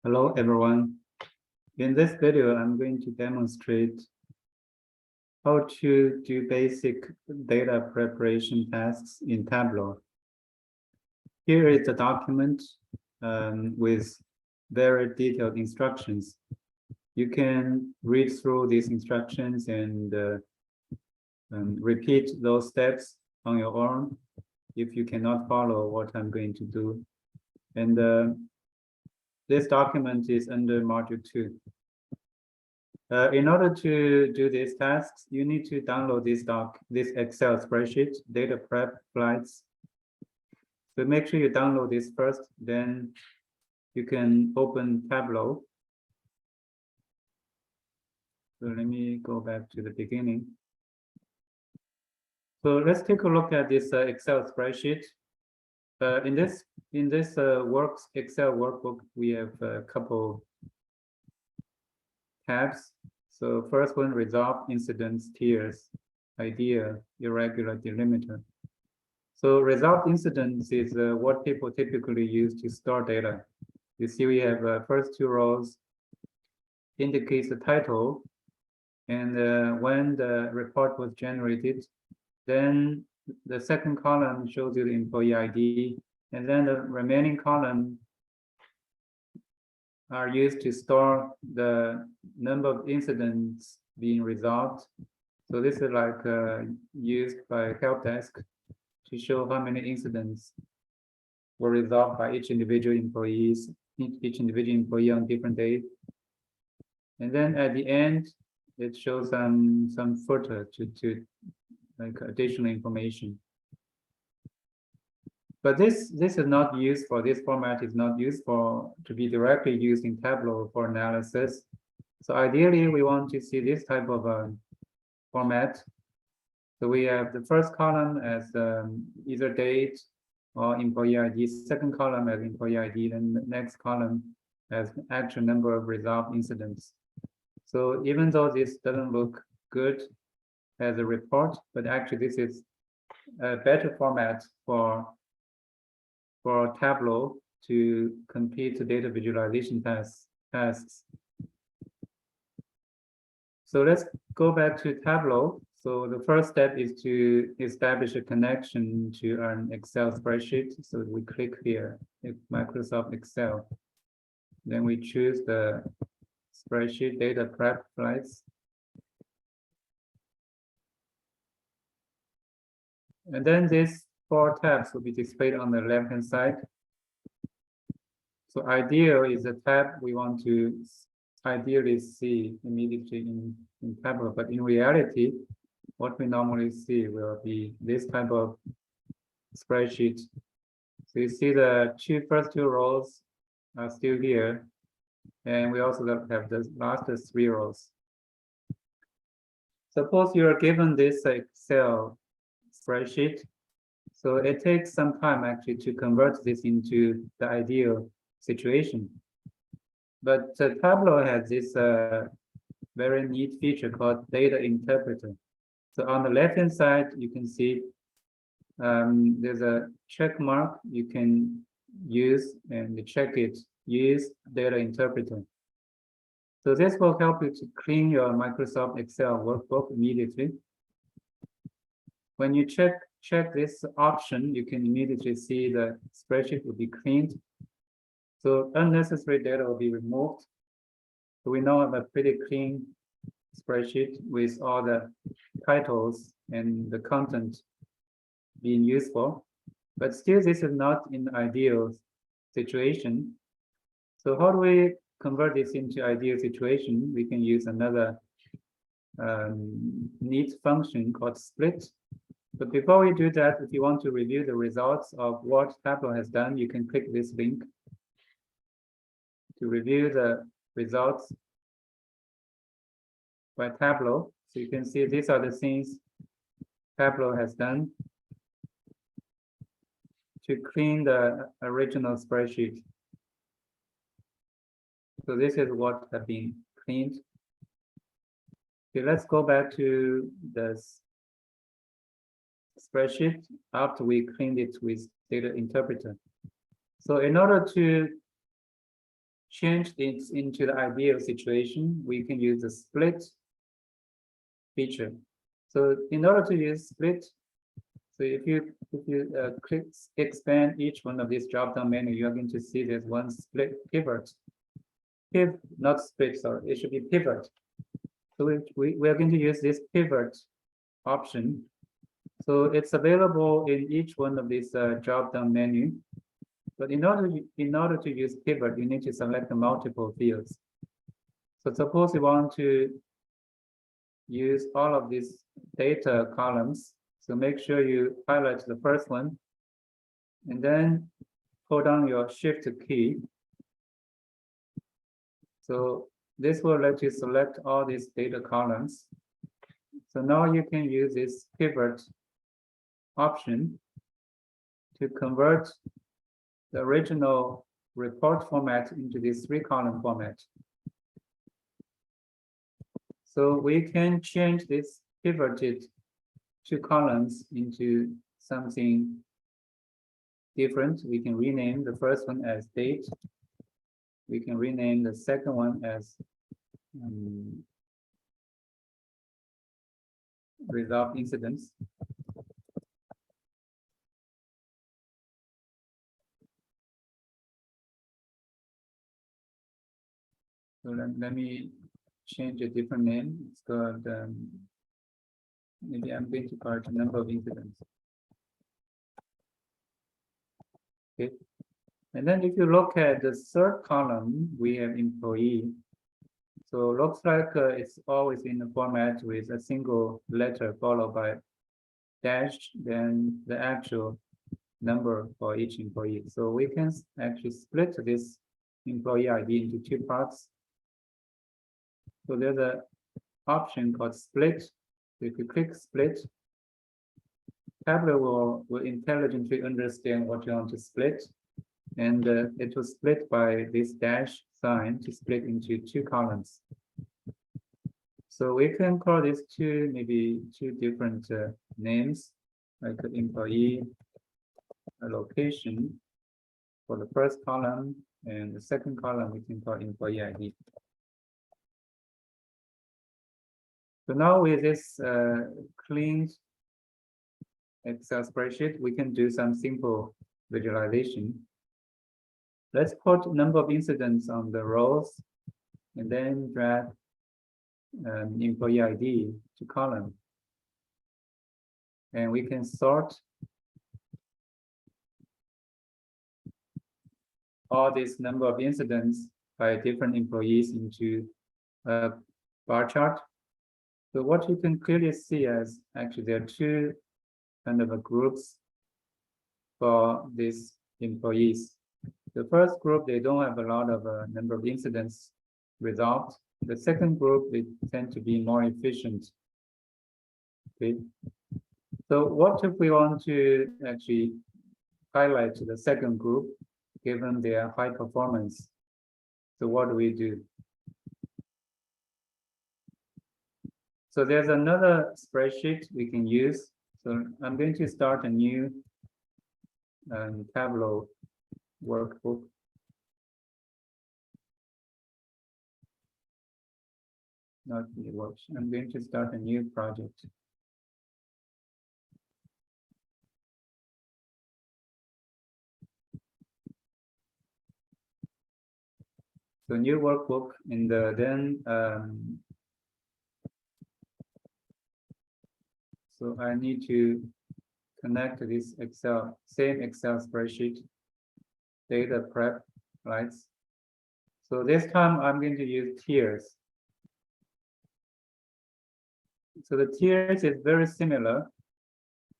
Hello, everyone. In this video, I'm going to demonstrate how to do basic data preparation tasks in Tableau. Here is the document with very detailed instructions. You can read through these instructions and repeat those steps on your own if you cannot follow what I'm going to do. And this document is under module 2. In order to do these tasks, you need to download this Excel spreadsheet, data prep slides. So make sure you download this first, then you can open Tableau. So let me go back to the beginning. So let's take a look at this Excel spreadsheet. In this Excel workbook, we have a couple tabs. So first one, resolve incidents, tiers, idea, irregular, delimiter. So resolved incidents is what people typically use to store data. You see we have first two rows indicates the title and when the report was generated. Then the second column shows you the employee ID, and then the remaining column are used to store the number of incidents being resolved. So this is like used by help desk to show how many incidents were resolved by each individual employee on different days. And then at the end, it shows some footer to like additional information. But this is not used for this format is not used to be directly used in Tableau for analysis. So ideally, we want to see this type of format. So we have the first column as either date or employee ID, second column as employee ID, then the next column as actual number of resolved incidents. So even though this doesn't look good as a report, but actually this is a better format for Tableau to complete the data visualization tasks. So let's go back to Tableau. So the first step is to establish a connection to an Excel spreadsheet. So we click here, Microsoft Excel. Then we choose the spreadsheet data prep slides. And then these 4 tabs will be displayed on the left-hand side. So ideal is a tab we want to ideally see immediately in Tableau, but in reality, what we normally see will be this type of spreadsheet. So you see the first two rows are still here, and we also have the last 3 rows. Suppose you are given this Excel spreadsheet. So it takes some time actually to convert this into the ideal situation. But Tableau has this very neat feature called data interpreter. So on the left-hand side, you can see there's a check mark you can use and check it, use data interpreter. So this will help you to clean your Microsoft Excel workbook immediately. When you check this option, you can immediately see the spreadsheet will be cleaned. So unnecessary data will be removed. So we now have a pretty clean spreadsheet with all the titles and the content being useful. But still, this is not an ideal situation. So how do we convert this into ideal situation? We can use another neat function called split. But before we do that, if you want to review the results of what Tableau has done, you can click this link to review the results by Tableau. So you can see these are the things Tableau has done to clean the original spreadsheet. So this is what has been cleaned. Okay, let's go back to this spreadsheet after we cleaned it with data interpreter. So in order to change this into the ideal situation, we can use the split feature. So in order to use split, so if you click expand each one of these drop-down menu, you are going to see there's one split pivot. Not split, sorry, it should be pivot. So we are going to use this pivot option. So it's available in each one of these drop-down menu. But in order to use pivot, you need to select the multiple fields. So suppose you want to use all of these data columns. So make sure you highlight the first one, and then hold down your Shift key. So this will let you select all these data columns. So now you can use this pivot option to convert the original report format into this 3-column format. So we can change this pivoted 2 columns into something different. We can rename the first one as date. We can rename the second one as resolved incidents. So let me change a different name. It's called, maybe I'm going to call it the number of incidents. Okay. And then if you look at the 3rd column, we have employee. So looks like it's always in the format with a single letter followed by dash, then the actual number for each employee. So we can actually split this employee ID into 2 parts. So there's an option called split. If you click split, Tableau will intelligently understand what you want to split, and it will split by this dash sign to split into 2 columns. So we can call these maybe two different names, like the employee location for the first column, and the second column we can call employee ID. So now with this clean Excel spreadsheet, we can do some simple visualization. Let's put number of incidents on the rows and then drag employee ID to column. And we can sort all this number of incidents by different employees into a bar chart. So what you can clearly see is actually there are 2 kind of groups for these employees. The first group, they don't have a lot of number of incidents resolved. The second group, they tend to be more efficient. Okay. So what if we want to actually highlight the second group, given their high performance? So what do we do? So there's another spreadsheet we can use. So I'm going to start a new Tableau workbook. Not really works. I'm going to start a new project. So new workbook, and then so I need to connect this same Excel spreadsheet, data prep, right? So this time I'm going to use tiers. So the tiers is very similar.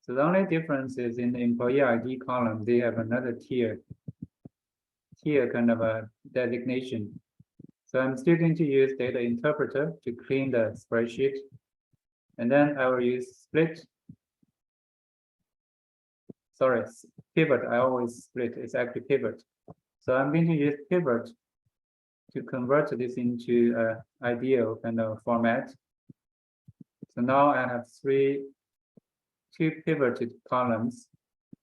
So the only difference is in the employee ID column, they have another tier kind of a designation. So I'm still going to use data interpreter to clean the spreadsheet. And then I will use split. Sorry, pivot. I always split. It's actually pivot. So I'm going to use pivot to convert this into an ideal kind of format. So now I have 2 pivoted columns.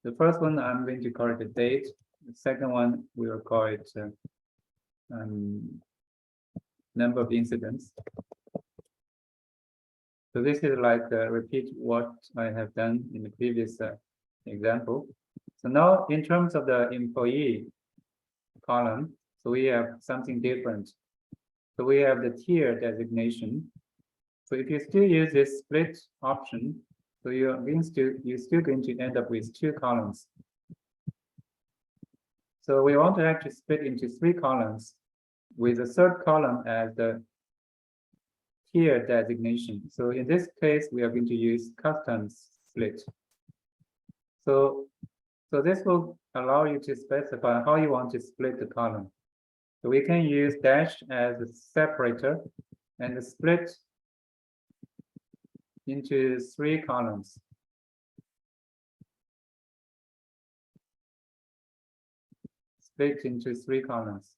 The first one I'm going to call it the date. The second one we will call it number of incidents. So this is like repeat what I have done in the previous example. So now in terms of the employee column, so we have something different. So we have the tier designation. So if you still use this split option, so you're still going to end up with 2 columns. So we want to actually split into 3 columns with the third column as the tier designation. So in this case, we are going to use custom split. So this will allow you to specify how you want to split the column. So we can use dash as a separator and split into 3 columns. Split into 3 columns.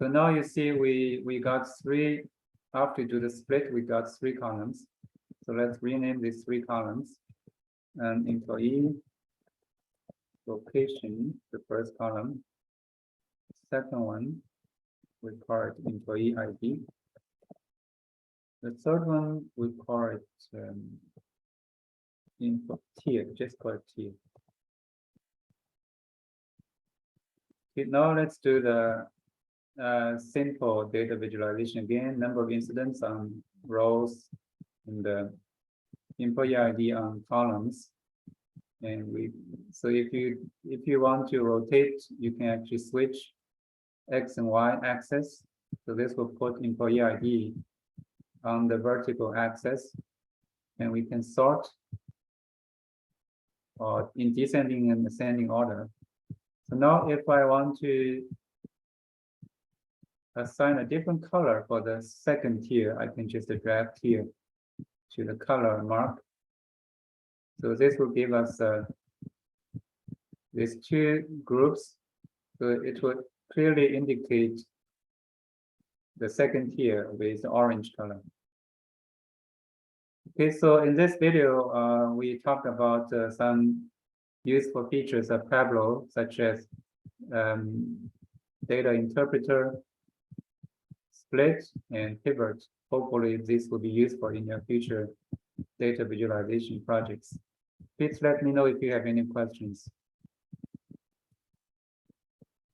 So now you see we got 3, after do the split, we got 3 columns. So let's rename these 3 columns. And employee location, the first column. Second one, we call it employee ID. The third one, we call it info tier, just call it tier. Okay, now let's do the simple data visualization again. Number of incidents on rows and the employee ID on columns. And so if you want to rotate, you can actually switch X and Y axis. So this will put employee ID on the vertical axis, and we can sort or in descending and ascending order. So now if I want to assign a different color for the second tier, I can just drag tier to the color mark. So this will give us these 2 groups. So it will clearly indicate the second tier with the orange color. Okay, so in this video, we talked about some useful features of Tableau, such as data interpreter, split, and pivot. Hopefully, this will be useful in your future data visualization projects. Please let me know if you have any questions.